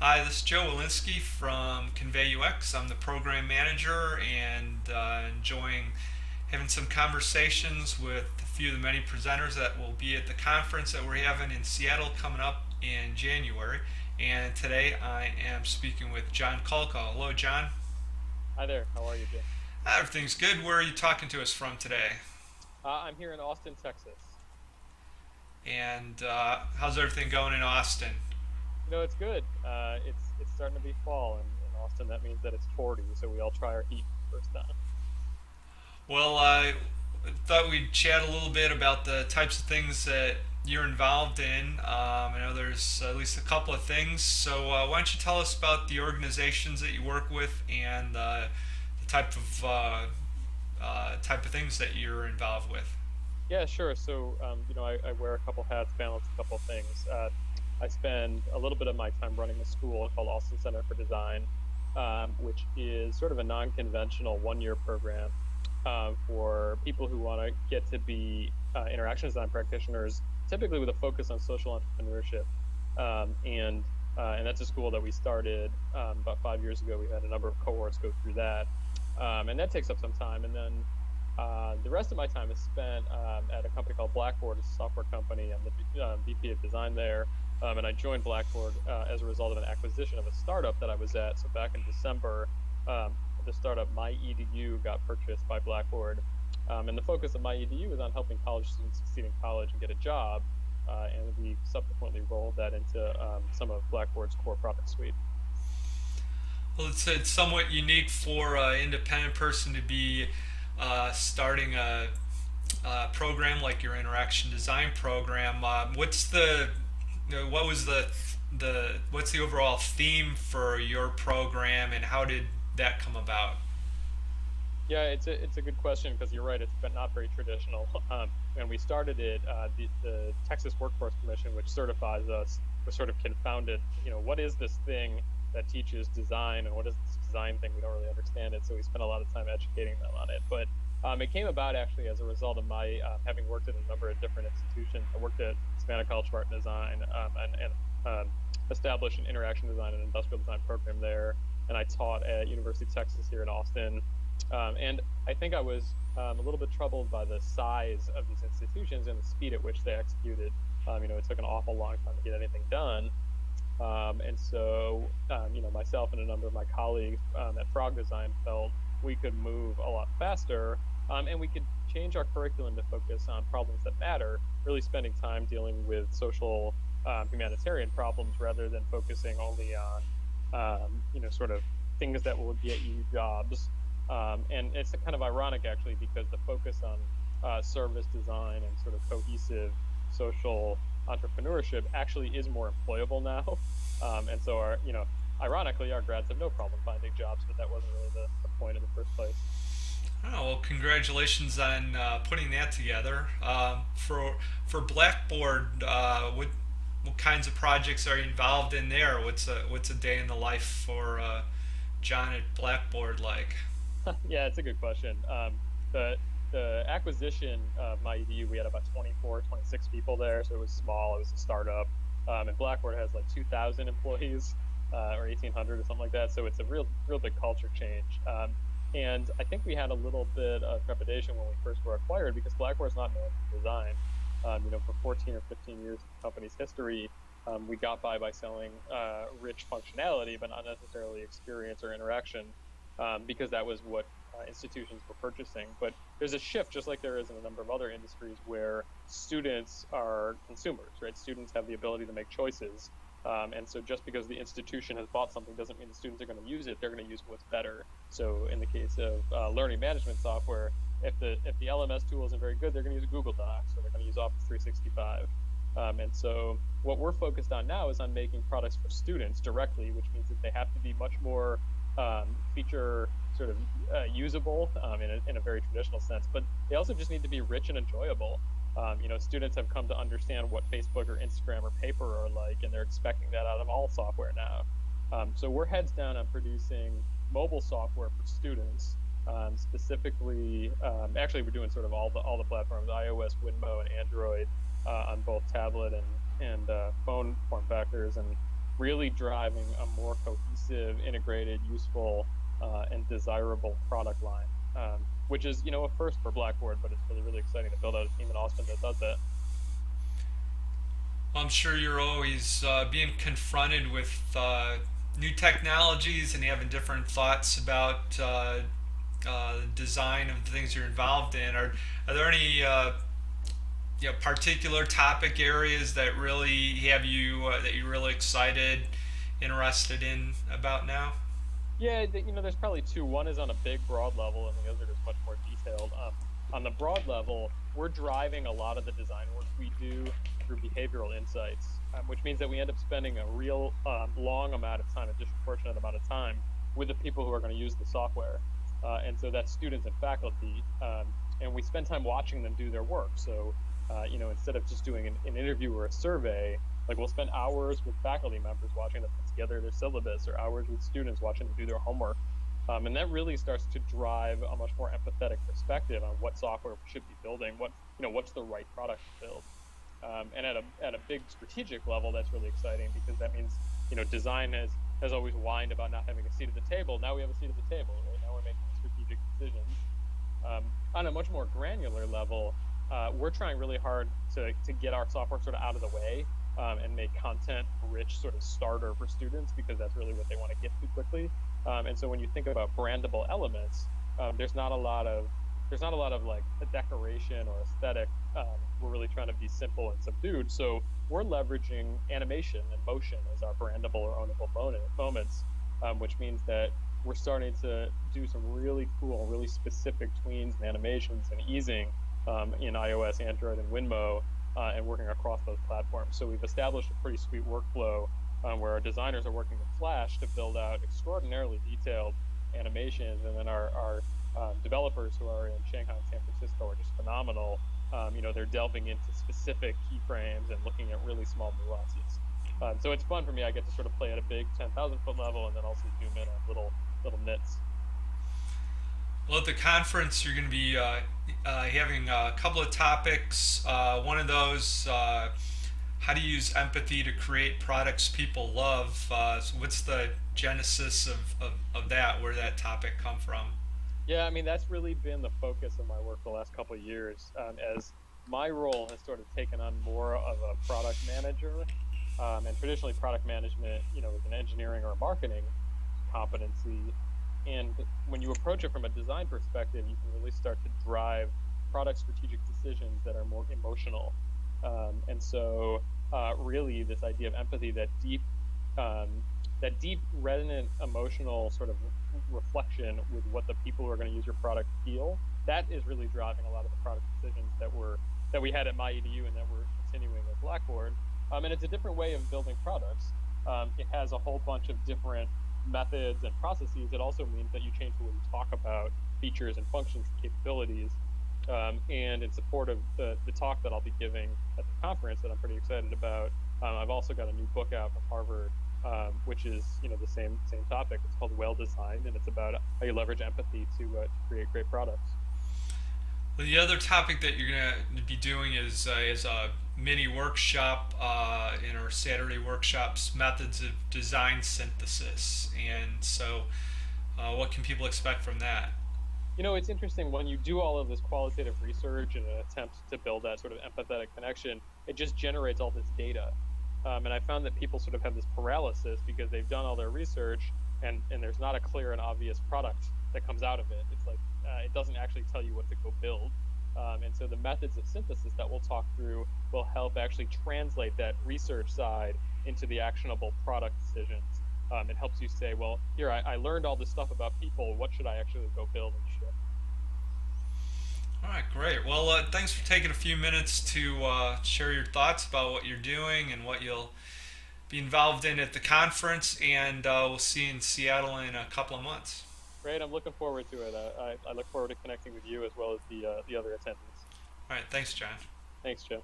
Hi, this is Joe Walensky from ConveyUX. I'm the program manager and enjoying having some conversations with a few of the many presenters that will be at the conference that we're having in Seattle coming up in January. And today I am speaking with Jon Kolko. Hello, John. Hi there. How are you, Jim? Everything's good. Where are you talking to us from today? I'm here in Austin, Texas. And how's everything going in Austin? It's good. It's starting to be fall in Austin. That means that it's 40, so we all try our heat for the first time. Well, I thought we'd chat a little bit about the types of things that you're involved in. I know there's at least a couple of things. So why don't you tell us about the organizations that you work with and the type of things that you're involved with? Yeah, sure. So, I wear a couple hats, balance a couple things. I spend a little bit of my time running a school called Austin Center for Design, which is sort of a non-conventional one-year program for people who want to get to be interaction design practitioners, typically with a focus on social entrepreneurship. Um, and and that's a school that we started about 5 years ago. We had a number of cohorts go through that, and that takes up some time. And then the rest of my time is spent at a company called Blackboard, it's a software company. I'm the VP of design there. And I joined Blackboard as a result of an acquisition of a startup that I was at. So back in December, the startup MyEDU got purchased by Blackboard. And the focus of MyEDU is on helping college students succeed in college and get a job. And we subsequently rolled that into some of Blackboard's core product suite. Well, it's somewhat unique for an independent person to be starting a program like your interaction design program. What was the what's the overall theme for your program, and how did that come about? Yeah, it's a good question because you're right. It's been not very traditional. When we started it, the Texas Workforce Commission, which certifies us, was sort of confounded. What is this thing that teaches design, and what is this design thing? We don't really understand it, so we spent a lot of time educating them on it. But it came about actually as a result of my having worked at a number of different institutions. I worked at Savannah College of Art and Design, and established an interaction design and industrial design program there. And I taught at University of Texas here in Austin, and I think I was a little bit troubled by the size of these institutions and the speed at which they executed. It took an awful long time to get anything done. And so, myself and a number of my colleagues at Frog Design felt we could move a lot faster, and we could change our curriculum to focus on problems that matter, really spending time dealing with social humanitarian problems rather than focusing only on, sort of things that will get you jobs. And it's kind of ironic, actually, because the focus on service design and sort of cohesive social entrepreneurship actually is more employable now. And so, ironically, our grads have no problem finding jobs, but that wasn't really the point in the first place. Oh, well, congratulations on putting that together. For Blackboard, what kinds of projects are you involved in there? What's a day in the life for John at Blackboard like? Yeah, it's a good question. The acquisition of MyEDU, we had about 24, 26 people there, so it was small. It was a startup, and Blackboard has like 2,000 employees, or 1,800 or something like that. So it's a real big culture change. And I think we had a little bit of trepidation when we first were acquired because Blackboard's not known for design. For 14 or 15 years of the company's history, we got by selling rich functionality, but not necessarily experience or interaction, because that was what institutions were purchasing. But there's a shift, just like there is in a number of other industries, where students are consumers, right? Students have the ability to make choices. And so just because the institution has bought something doesn't mean the students are going to use it. They're going to use what's better. So in the case of learning management software, if the LMS tool isn't very good, they're going to use Google Docs or they're going to use Office 365. And so what we're focused on now is on making products for students directly, which means that they have to be much more feature sort of usable in a very traditional sense, but they also just need to be rich and enjoyable. Students have come to understand what Facebook or Instagram or Paper are like, and they're expecting that out of all software now. So we're heads down on producing mobile software for students. Specifically, actually, we're doing sort of all the platforms: iOS, Winmo, and Android on both tablet and phone form factors. And really driving a more cohesive, integrated, useful, and desirable product line, which is, a first for Blackboard, but it's really, really exciting to build out a team in Austin that does that. I'm sure you're always being confronted with new technologies and having different thoughts about the design of the things you're involved in. Are there any particular topic areas that really have you that you're really excited, interested in about now? Yeah, there's probably two. One is on a big, broad level, and the other is much more detailed. On the broad level, we're driving a lot of the design work we do through behavioral insights, which means that we end up spending a real long amount of time, a disproportionate amount of time, with the people who are going to use the software. And so that's students and faculty. And we spend time watching them do their work. So, instead of just doing an interview or a survey, like we'll spend hours with faculty members watching them put together their syllabus, or hours with students watching them do their homework. And that really starts to drive a much more empathetic perspective on what software we should be building, what's the right product to build. And at a big strategic level, that's really exciting because that means, design has always whined about not having a seat at the table. Now we have a seat at the table. Right now we're making strategic decisions. On a much more granular level, we're trying really hard to get our software sort of out of the way, and make content rich sort of starter for students, because that's really what they want to get to quickly. And so when you think about brandable elements, there's not a lot of like a decoration or aesthetic. We're really trying to be simple and subdued. So we're leveraging animation and motion as our brandable or ownable moments, which means that we're starting to do some really cool, really specific tweens and animations and easing in iOS, Android, and Winmo, and working across those platforms. So we've established a pretty sweet workflow where our designers are working with Flash to build out extraordinarily detailed animations, and then our developers who are in Shanghai and San Francisco are just phenomenal. They're delving into specific keyframes and looking at really small nuances. So it's fun for me. I get to sort of play at a big 10,000-foot level, and then also zoom in on little nits. Well, at the conference, you're going to be having a couple of topics. One of those, how to use empathy to create products people love. So what's the genesis of that? Where did that topic come from? Yeah, I mean, that's really been the focus of my work the last couple of years, as my role has sort of taken on more of a product manager. And traditionally, product management, is an engineering or a marketing competency. And when you approach it from a design perspective, you can really start to drive product strategic decisions that are more emotional. And so, really, this idea of empathy, that deep, resonant, emotional sort of reflection with what the people who are going to use your product feel, that is really driving a lot of the product decisions that we had at MyEDU and that we're continuing at Blackboard. And it's a different way of building products. It has a whole bunch of different methods and processes. It also means that you change the way you talk about features and functions and capabilities. And in support of the talk that I'll be giving at the conference that I'm pretty excited about, I've also got a new book out from Harvard, which is the same topic. It's called Well Designed, and it's about how you leverage empathy to create great products. Well, the other topic that you're going to be doing is a mini workshop in our Saturday workshops, methods of design synthesis. And so, what can people expect from that? It's interesting when you do all of this qualitative research in an attempt to build that sort of empathetic connection, it just generates all this data. And I found that people sort of have this paralysis because they've done all their research, and there's not a clear and obvious product that comes out of it. It's like it doesn't actually tell you what to go build. And so the methods of synthesis that we'll talk through will help actually translate that research side into the actionable product decisions. It helps you say, well, here, I learned all this stuff about people. What should I actually go build and ship? All right, great. Well, thanks for taking a few minutes to share your thoughts about what you're doing and what you'll be involved in at the conference. And we'll see you in Seattle in a couple of months. Great. I'm looking forward to it. I look forward to connecting with you as well as the other attendees. All right, thanks, John. Thanks, Joe.